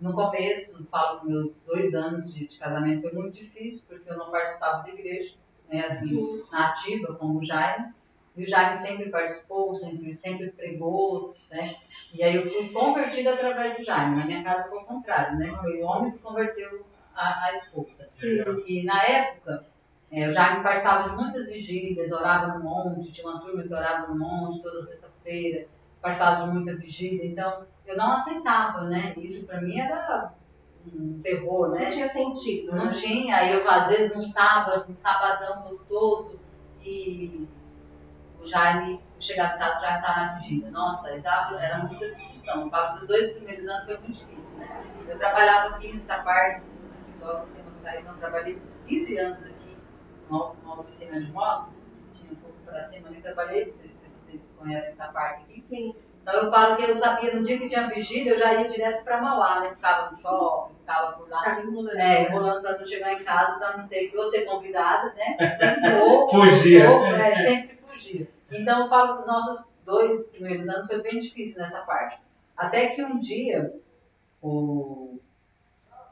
No começo, falo que meus 2 anos de casamento foi muito difícil, porque eu não participava da igreja, né, assim, na ativa, como o Jaime. E o Jaime sempre participou, sempre pregou, né? E aí eu fui convertida através do Jaime. Na minha casa foi o contrário, né? Foi o homem que converteu a esposa. Sim. E na época, o Jaime participava de muitas vigílias, orava no monte, tinha uma turma que orava no monte toda sexta-feira, participava de muita vigília. Então, eu não aceitava, né? Isso para mim era um terror, né? Não tinha sentido, Não né? tinha. Aí eu, às vezes, um sabadão gostoso, e o Jaime chegava em casa já estava na vigília. Nossa, era muita discussão. Os 2 primeiros anos foi muito difícil, né? Eu trabalhava aqui no Itaparque, então trabalhei 15 anos aqui numa oficina de moto, tinha um pouco para cima, nem trabalhei, não sei se vocês conhecem o Itaparque aqui. Sim. Então eu falo que eu sabia, no dia que tinha vigília, eu já ia direto para Mauá, né? Ficava no shopping, ficava por lá. Enrolando para não chegar em casa, para não ter que ou ser convidada, né? Ou fugia. Sempre fugia. Então eu falo que os nossos 2 primeiros anos foi bem difícil nessa parte. Até que um dia o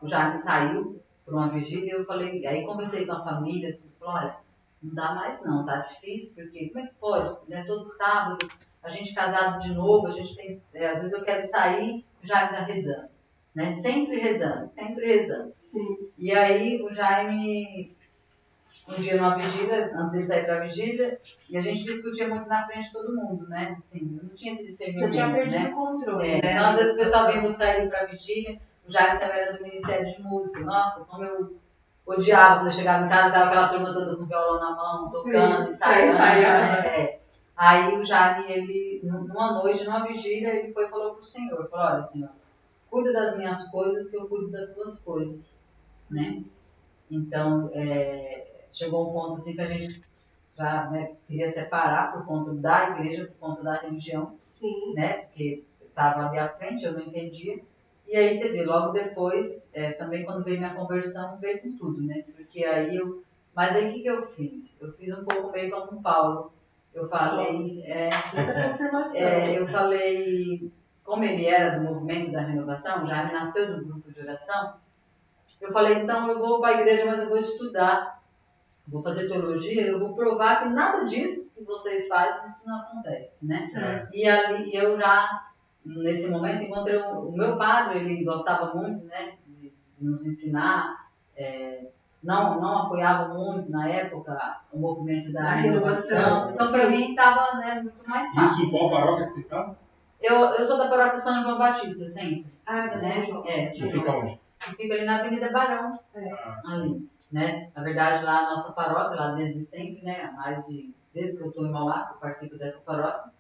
Jaime saiu para uma vigília e eu falei, aí conversei com a família, tudo, falei, olha, não dá mais não, tá difícil, porque como é que pode, né? Todo sábado, a gente casado de novo, a gente tem, às vezes eu quero sair, o Jaime está rezando, né? Sempre rezando, sempre rezando. Sim. E aí o Jaime, um dia numa vigília, antes dele sair para a vigília, e a gente discutia muito na frente de todo mundo, né? Assim, eu não tinha esse discernimento, já tinha perdido, né? O controle, né? Então às vezes o pessoal vem buscar ele para a vigília, o Jaime também era do Ministério de Música. Nossa, como eu odiava quando eu chegava em casa, tava aquela turma toda com violão na mão, tocando, ensaiando. Aí o Jaime, ele, numa noite, numa vigília, ele foi e falou pro Senhor, falou, olha, Senhor, cuida das minhas coisas que eu cuido das tuas coisas, né? Então, chegou um ponto assim que a gente já, né, queria separar por conta da igreja, por conta da religião. Sim. Né? Porque estava ali à frente, eu não entendia. E aí você vê, logo depois, também quando veio minha conversão, veio com tudo, né? Porque aí eu... Mas aí o que eu fiz? Eu fiz um pouco meio como o Paulo. Eu falei... eu falei... Como ele era do movimento da renovação, já me nasceu do grupo de oração, eu falei, então eu vou para a igreja, mas eu vou estudar. Vou fazer teologia, eu vou provar que nada disso que vocês fazem, isso não acontece, né? E ali eu já, nesse momento, encontrei o meu padre, ele gostava muito, né, de nos ensinar, não apoiava muito na época o movimento da renovação. Então, para mim, estava, né, muito mais fácil. Isso, qual paróquia que você estava? Eu sou da paróquia São João Batista, sempre. Da São João. Fica onde? Fica ali na Avenida Barão, ali. Né? Na verdade, lá a nossa paróquia, lá desde sempre, né? Desde que eu estou em Mauá, eu participo dessa paróquia.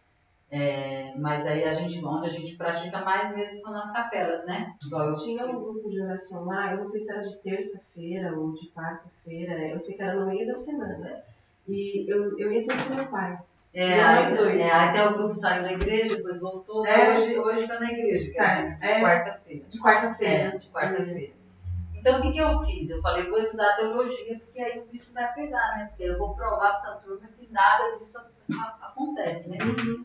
Mas aí onde a gente pratica mais mesmo são nas capelas, né? Tinha um grupo de oração lá, eu não sei se era de terça-feira ou de quarta-feira, eu sei que era no meio da semana. E eu ia sempre com meu pai. Nós dois. Até o grupo saiu da igreja, depois voltou. Hoje está na igreja, que de quarta-feira. De quarta-feira. De quarta-feira. Então, o que eu fiz? Eu falei, vou estudar teologia, porque aí o bicho vai pegar, né? Porque eu vou provar para essa turma que nada disso acontece, né?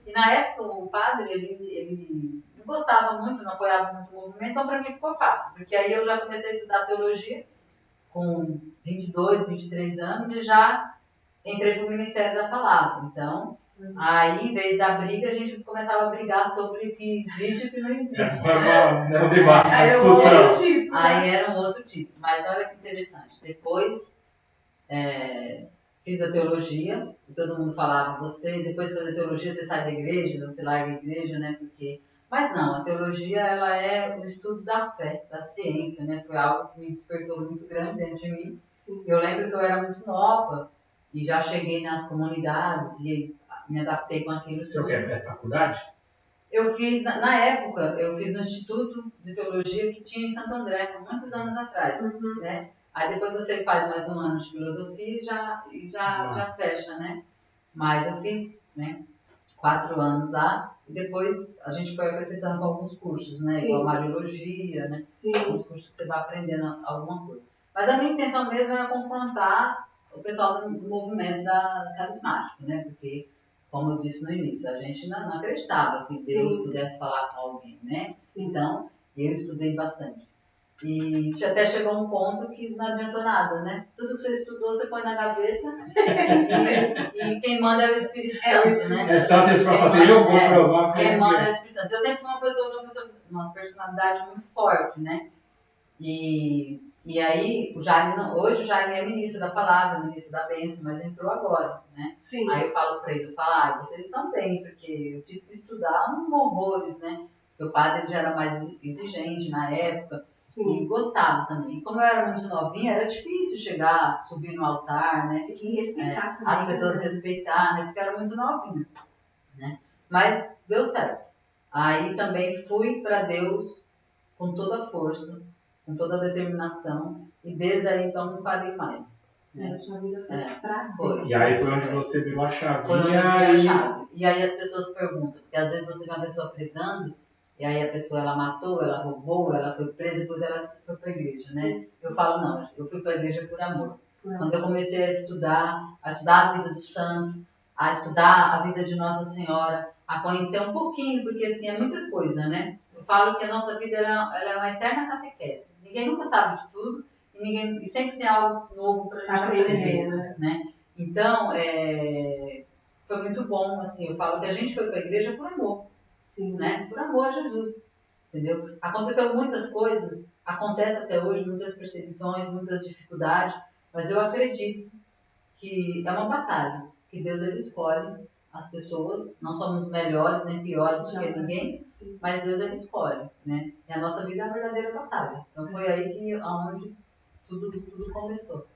E na época, o padre, ele não gostava muito, não apoiava muito o movimento, então para mim ficou fácil, porque aí eu já comecei a estudar teologia com 22, 23 anos e já entrei para o Ministério da Palavra. Então, aí, em vez da briga, a gente começava a brigar sobre o que existe e o que não existe. Era um debate, uma discussão. Aí era um outro tipo. Mas olha que interessante. Depois, fiz a teologia, e todo mundo falava, depois de fazer teologia, você sai da igreja, você larga a igreja, né? Mas não, a teologia, ela é o estudo da fé, da ciência, né? Foi algo que me despertou muito grande dentro de mim. Eu lembro que eu era muito nova, e já cheguei nas comunidades e me adaptei com aquilo. Você quer faculdade? Eu fiz, na época, eu fiz no Instituto de Teologia que tinha em Santo André, há muitos anos atrás. Né? Aí depois você faz mais um ano de filosofia e já fecha, né? Mas eu fiz, né, 4 anos lá e depois a gente foi acrescentando com alguns cursos, né? Igual Mariologia, né? Alguns cursos que você vai aprendendo alguma coisa. Mas a minha intenção mesmo era confrontar o pessoal do movimento carismático, né? Porque, como eu disse no início, a gente não acreditava que Deus pudesse falar com alguém, né? Então, E eu estudei bastante. E até chegou um ponto que não adiantou nada, né? Tudo que você estudou, você põe na gaveta e quem manda é o Espírito Santo, né? É só ter para fazer, eu vou provar. Quem manda é o Espírito Santo. Eu sempre fui uma personalidade muito forte, né? E aí, hoje o Jaime é ministro da palavra, ministro da bênção, mas entrou agora, né? Sim. Aí eu falo para ele, vocês estão bem, porque eu tive que estudar horrores, né? Meu padre já era mais exigente na época. Sim. E gostava também. E como eu era muito novinha, era difícil subir no altar, né? E respeitar também. As pessoas respeitar, né? Porque eu era muito novinha, né? Mas deu certo. Aí também fui para Deus com toda a força, com toda a determinação, e desde aí então não parei mais. Né? A sua vida foi pra Deus. E aí foi onde você virou a chave. Foi onde eu virei a chave. E aí as pessoas perguntam, porque às vezes você vê uma pessoa pregando, e aí a pessoa ela matou, ela roubou, ela foi presa, depois ela foi para a igreja, né? Sim. Eu falo, não, eu fui para a igreja por amor. Quando eu comecei a estudar a vida dos santos, a estudar a vida de Nossa Senhora, a conhecer um pouquinho, porque assim, é muita coisa, né? Eu falo que a nossa vida ela é uma eterna catequese. Ninguém nunca sabe de tudo e sempre tem algo novo para a gente aprender, né? Então, foi muito bom, assim, eu falo que a gente foi para a igreja por amor. Sim. Né? Por amor a Jesus, entendeu? Aconteceu muitas coisas, acontece até hoje, muitas perseguições, muitas dificuldades, mas eu acredito que é uma batalha, que Deus ele escolhe as pessoas, não somos melhores nem piores do que ninguém, sim, mas Deus ele escolhe, né? E a nossa vida é uma verdadeira batalha. Então foi aí onde tudo começou.